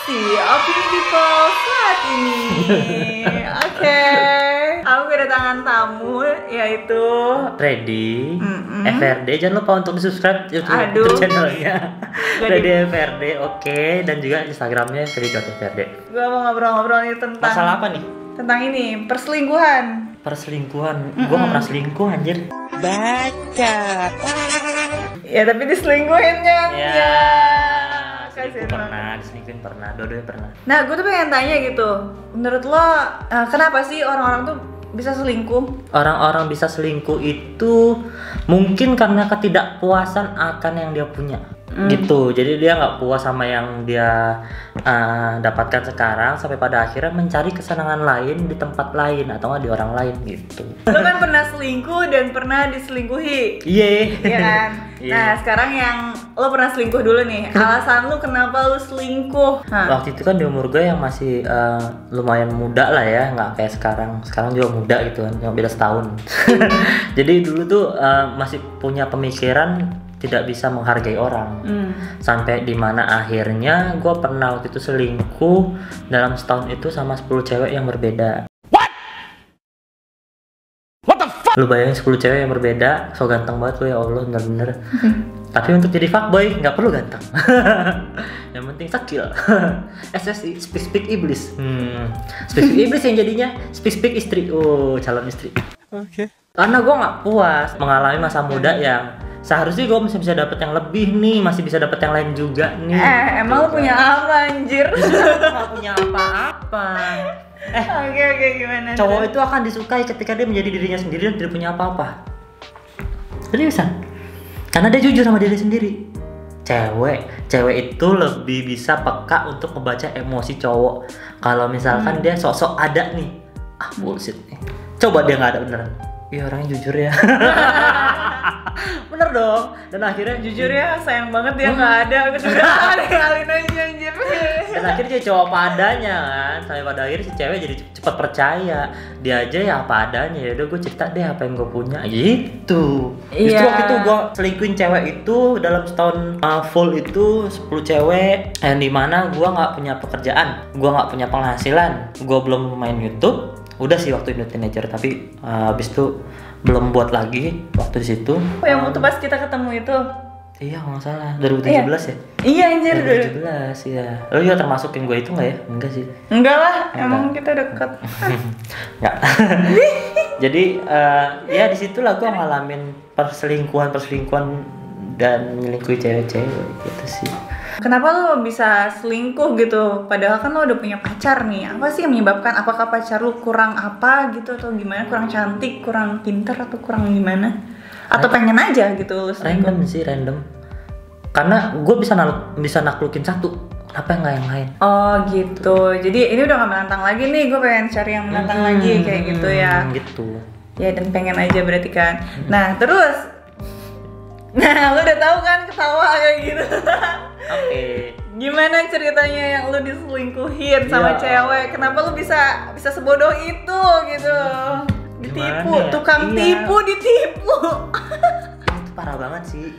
sensasi opini people saat ini. Oke, aku kedatangan tamu yaitu Freddy, FRD. Jangan lupa untuk di subscribe YouTube channelnya Freddy FRD, oke. Dan juga Instagramnya Freddy.FRD. Gua mau ngobrol-ngobrol nih tentang masalah apa nih? Tentang ini, perselingkuhan. Gua gak pernah selingkuh anjir. Baca. Ya tapi diselingkuhinnya ya. Kasian diselingkuhin pernah, dua-duanya pernah. Nah, gue tuh pengen tanya gitu. Menurut lo, kenapa sih orang-orang tuh bisa selingkuh? Orang-orang bisa selingkuh itu mungkin karena ketidakpuasan akan yang dia punya. Gitu, jadi dia nggak puas sama yang dia dapatkan sekarang, sampai pada akhirnya mencari kesenangan lain di tempat lain atau nggak di orang lain gitu. Lo kan pernah selingkuh dan pernah diselingkuhi. Iya kan? Nah, sekarang yang lo pernah selingkuh dulu nih. Alasan lo kenapa lo selingkuh? Waktu itu kan di umur gue yang masih lumayan muda lah ya, nggak kayak sekarang. Sekarang juga muda gitu kan, cuma beda setahun. Jadi dulu tuh masih punya pemikiran tidak bisa menghargai orang. Sampai dimana akhirnya gue pernah waktu itu selingkuh dalam setahun itu sama 10 cewek yang berbeda. What the fuck? Lu bayangin 10 cewek yang berbeda, so ganteng banget lu ya Allah, bener-bener. Tapi untuk jadi fuckboy nggak perlu ganteng. Yang penting skill. SSI, speak iblis. Speak iblis yang jadinya speak istri. Oh, calon istri. Oke. Karena gue nggak puas mengalami masa muda yang seharusnya gue masih bisa dapet yang lebih nih, masih bisa dapet yang lain juga nih. Emang lu punya apa anjir? Gak punya apa-apa. Oke, gimana? Cowok itu akan disukai ketika dia menjadi dirinya sendiri dan tidak punya apa-apa. Seriusan? Karena dia jujur sama diri sendiri. Cewek itu lebih bisa peka untuk membaca emosi cowok. Kalau misalkan dia sok-sok ada nih, bullshit nih. Coba dia nggak ada beneran. Iya, orangnya jujur ya. Bener dong. Dan akhirnya jujur ya, sayang banget dia nggak ada. Udah tinggalin aja anjir. Dan akhirnya dia cowok apa adanya kan. Sampai pada akhirnya si cewek jadi cepat percaya. Dia aja ya apa adanya. Ya udah gue cerita deh apa yang gue punya gitu. Justru waktu itu gue selingkuhin cewek itu dalam setahun full itu 10 cewek. Yang dimana gue nggak punya pekerjaan, gue nggak punya penghasilan, gue belum main YouTube. Udah sih waktu itu teenager, tapi habis itu belum buat lagi waktu di situ. Yang waktu pas kita ketemu itu? Iya, nggak salah 2017 ya? Iya anjir, 2017 ya. Lo juga termasuk yang gue itu nggak ya? Enggak sih. Enggak lah, emang kita deket. Nggak. Jadi ya disitulah gue ngalamin perselingkuhan dan menyelingkuhi cewek-cewek gitu sih. Kenapa lo bisa selingkuh gitu? Padahal kan lo udah punya pacar nih. Apa sih yang menyebabkan? Apakah pacar lo kurang apa gitu atau gimana? Kurang cantik, kurang pintar atau kurang gimana? Atau pengen aja gitu lo selingkuh? Random. Karena gue bisa naklukin satu. Kenapa nggak yang lain? Oh gitu. Jadi ini udah gak menantang lagi nih. Gue pengen cari yang menantang lagi kayak gitu ya. Gitu. Ya dan pengen aja berarti kan. Nah terus. Nah, lu udah tahu kan ketawa kayak gitu. Oke. Gimana ceritanya yang lu diselingkuhin sama cewek? Kenapa lu bisa sebodoh itu gitu? Ditipu, ya? Tukang tipu ditipu. Itu parah banget sih.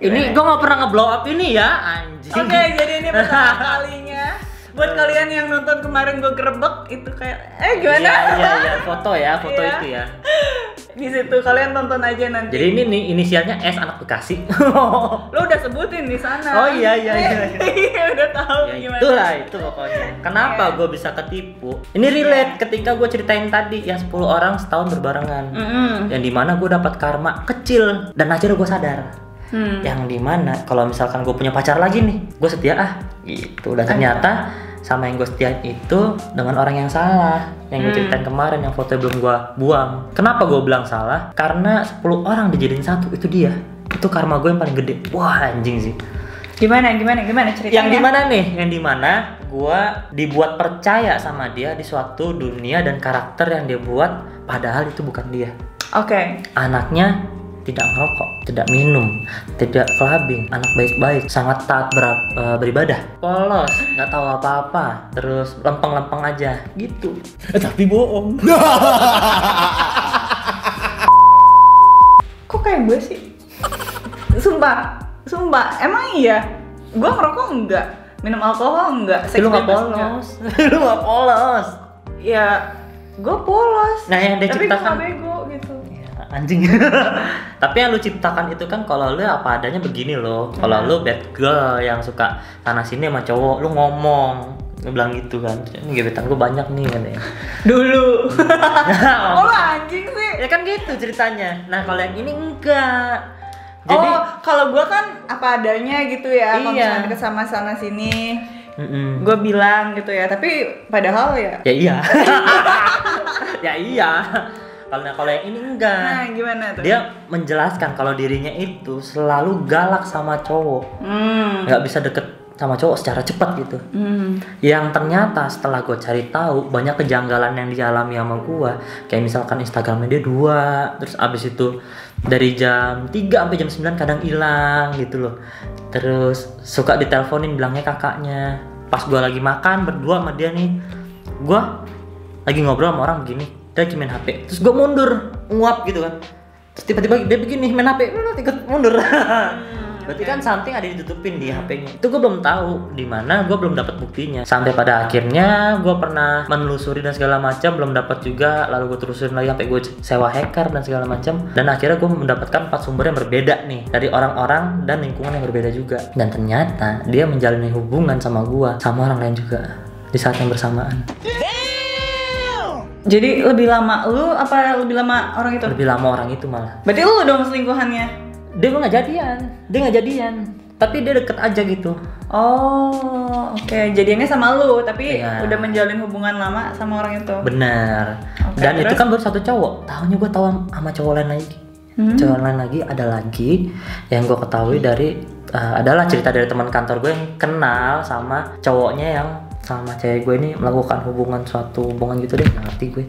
Ini gue nggak pernah nge-blow up ini ya, anjing. Oke, jadi ini pertama kalinya. Buat kalian yang nonton kemarin gue gerebek itu kayak gimana? Iya, foto itu ya. Di situ kalian tonton aja nanti. Jadi ini nih inisialnya S anak Bekasi. Lo udah sebutin di sana. Oh iya. Udah tahu ya, gimana. Itulah itu pokoknya. Kenapa gue bisa ketipu? Ini relate ketika gue ceritain tadi yang 10 orang setahun berbarengan. Yang dimana gue dapat karma kecil dan akhirnya gue sadar. Yang dimana kalau misalkan gue punya pacar lagi nih, gue setia gitu. Dan ternyata sama yang gue setiain itu dengan orang yang salah. Yang gue ceritain kemarin yang foto belum gue buang. Kenapa gue bilang salah? Karena 10 orang dijadiin satu, itu dia. Itu karma gue yang paling gede. Wah anjing sih. Gimana ceritanya? Yang dimana nih? Yang dimana gue dibuat percaya sama dia di suatu dunia dan karakter yang dia buat, padahal itu bukan dia. Oke. Anaknya tidak merokok, tidak minum, tidak clubbing, anak baik-baik, sangat taat beribadah, polos, nggak tahu apa-apa, terus lempeng-lempeng aja, gitu. Tapi bohong. Kok kayak gue sih? Sumpah, emang iya? Gue ngerokok enggak, minum alkohol enggak, seks Lu nggak bebas polos. Lu nggak polos. Ya, gue polos. Nah, yang dia tapi gue ciptakan gak bego gitu. ya, anjing. Tapi yang lu ciptakan itu kan kalau lu apa adanya begini loh. Kalau lu bad girl yang suka sana sini sama cowok, lu ngomong, lu bilang gitu kan. Ini gebetan gue banyak nih katanya. Dulu. Oh, lu anjing sih. Ya kan gitu ceritanya. Nah, kalau yang ini enggak. Jadi kalau gue kan apa adanya gitu ya. Kalau Iya. misalnya deket sama sana sini, gue bilang gitu ya. Tapi padahal ya. ya iya. Ya iya. Kalau yang ini enggak. Nah, gimana tuh? Dia menjelaskan kalau dirinya itu selalu galak sama cowok. Nggak bisa deket sama cowok secara cepat gitu. Yang ternyata setelah gue cari tahu banyak kejanggalan yang dialami sama gue. Kayak misalkan Instagramnya dia 2, terus abis itu dari jam 3 sampai jam 9 kadang hilang gitu loh. Terus suka diteleponin bilangnya kakaknya. Pas gue lagi makan berdua sama dia nih, gue lagi ngobrol sama orang begini, dia lagi main HP, terus gue mundur nguap gitu kan. Terus tiba-tiba dia begini main HP, ikut mundur. Berarti kan something ada ditutupin di HP-nya. Itu gue belum tahu di mana, gue belum dapat buktinya. Sampai pada akhirnya gue pernah menelusuri dan segala macam, belum dapat juga. Lalu gue terusin lagi sampai gue sewa hacker dan segala macam. Dan akhirnya gue mendapatkan 4 sumber yang berbeda nih dari orang-orang dan lingkungan yang berbeda juga. Dan ternyata dia menjalani hubungan sama gue, sama orang lain juga di saat yang bersamaan. Jadi lebih lama lu apa lebih lama orang itu? Lebih lama orang itu malah. Berarti lu dong selingkuhannya? Dia nggak jadian, tapi dia deket aja gitu. Oh, oke. Jadiannya sama lu, tapi Iya. udah menjalin hubungan lama sama orang itu. Benar. Oke, Dan itu terus? kan baru satu cowok. Tahunya gue tahu sama cowok lain lagi. Cowok lain lagi ada lagi yang gue ketahui dari adalah cerita dari teman kantor gue yang kenal sama cowoknya yang sama cewek gue ini melakukan suatu hubungan gitu deh, nggak ngerti gue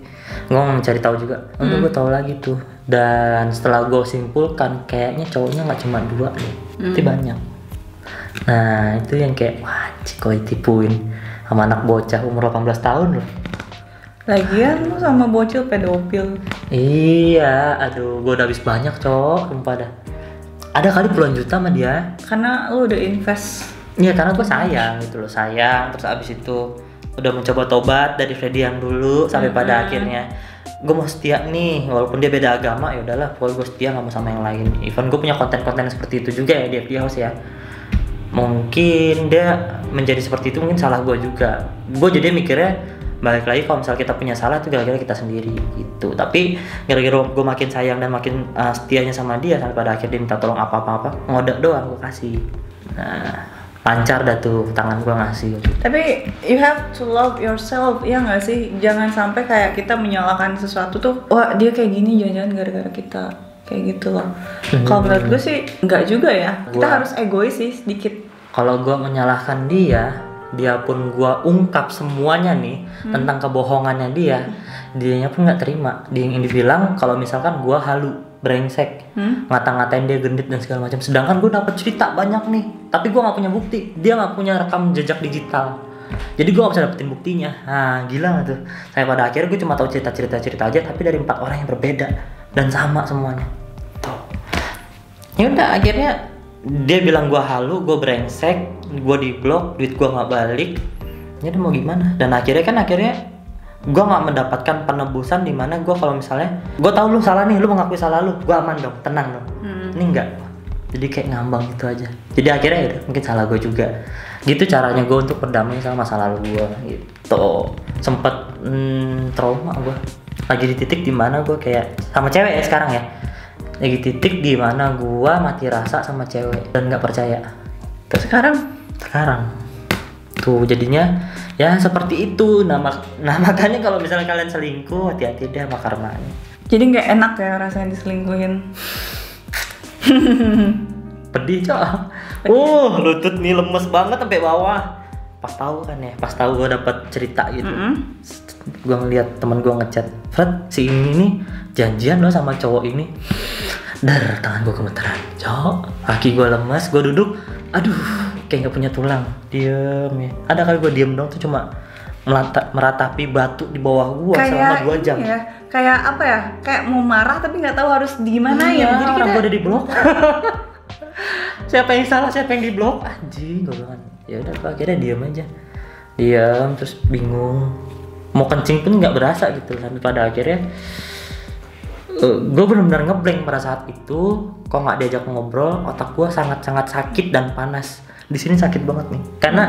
mau mencari tahu juga. Untuk gue tahu lagi tuh, dan setelah gue simpulkan kayaknya cowoknya nggak cuma 2 deh, tapi banyak. Nah itu yang kayak wah cikoi tipuin sama anak bocah umur 18 tahun loh. Lagian lu sama bocil pedofil. Iya, aduh gue udah habis banyak cowok, sumpah dah. Ada kali puluhan juta sama dia. Karena lu udah invest. Iya karena gue sayang gitu loh, sayang. Terus abis itu udah mencoba tobat dari Freddy yang dulu sampai pada akhirnya gue mau setia nih, walaupun dia beda agama ya udahlah, pokoknya gue setia nggak mau sama yang lain. Even gue punya konten-konten seperti itu juga ya di FD House ya. Mungkin dia menjadi seperti itu mungkin salah gue juga. Gue jadi mikirnya balik lagi kalau misalnya kita punya salah itu gara-gara kita sendiri gitu. Tapi gara-gara gue makin sayang dan makin setianya sama dia sampai pada akhirnya dia minta tolong apa-apa ngodak doang gue kasih. Nah lancar dah tuh tangan gua ngasih. Tapi you have to love yourself, ya nggak sih? Jangan sampai kayak kita menyalahkan sesuatu tuh, wah dia kayak gini jangan-jangan gara-gara kita kayak gitu loh. Kalau menurut gue sih nggak juga ya. Kita harus egois sih sedikit. Kalau gua menyalahkan dia pun gua ungkap semuanya nih tentang kebohongannya dianya pun nggak terima. Dia yang dibilang kalau misalkan gua halu, brengsek, ngata-ngatain dia gendit dan segala macam. Sedangkan gue dapet cerita banyak nih, tapi gue nggak punya bukti. Dia nggak punya rekam jejak digital, jadi gue nggak bisa dapetin buktinya. Nah gila gak tuh? Saya pada akhirnya gue cuma tahu cerita aja, tapi dari 4 orang yang berbeda dan sama semuanya. Tuh. Ya udah akhirnya dia bilang gue halu, gue brengsek, gue diblok, duit gue nggak balik. Ya udah mau gimana? Dan akhirnya gue nggak mendapatkan penebusan di mana gue kalau misalnya gue tahu lu salah nih, lu mengakui salah lu, gue aman dong, tenang dong. Ini enggak, jadi kayak ngambang gitu aja. Jadi akhirnya ya mungkin salah gue juga. Gitu caranya gue untuk berdamai sama masa lalu gue gitu. Sempet trauma gue, lagi di titik di mana gue kayak sama cewek ya sekarang ya, lagi titik di mana gue mati rasa sama cewek dan nggak percaya. Terus sekarang tuh jadinya ya seperti itu. Nah makanya kalau misalnya kalian selingkuh, hati-hati deh sama karmanya. jadi nggak enak ya rasanya diselingkuhin. Pedih cok. Lutut nih lemes banget sampai bawah. Pas tahu gue dapet cerita gitu. Gue ngeliat temen gue ngechat, Fred si ini nih janjian loh sama cowok ini. Dar, tangan gue gemeteran cok, kaki gue lemas, gue duduk, aduh kayak nggak punya tulang. Diem ya, ada kali gue diem dong tuh cuma meratapi batu di bawah gue selama 2 jam. Ya, kayak apa ya, kayak mau marah tapi nggak tahu harus gimana ya. Jadi orang kita gue udah di blok. Siapa yang salah, siapa yang diblok? Anjing, gue bilang. Ya udah, akhirnya diam aja. Diam terus bingung. Mau kencing pun nggak berasa gitu. Sampai pada akhirnya gue benar-benar ngeblank pada saat itu. Kok nggak diajak ngobrol, otak gue sangat-sangat sakit dan panas. Di sini sakit banget nih, karena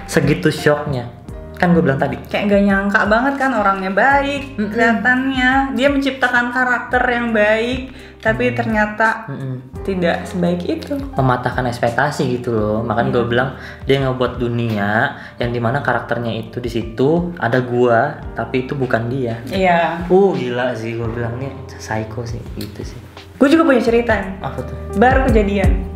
segitu shocknya. Kan gue bilang tadi kayak gak nyangka banget kan, orangnya baik kelihatannya, dia menciptakan karakter yang baik, tapi ternyata tidak sebaik itu, mematahkan ekspektasi gitu loh. Makanya gue bilang dia ngebuat dunia yang dimana karakternya itu di situ ada gua, tapi itu bukan dia. Iya. Gila sih, gue bilang nih psycho sih gitu sih. Gue juga punya cerita nih. Apa tuh? Baru kejadian.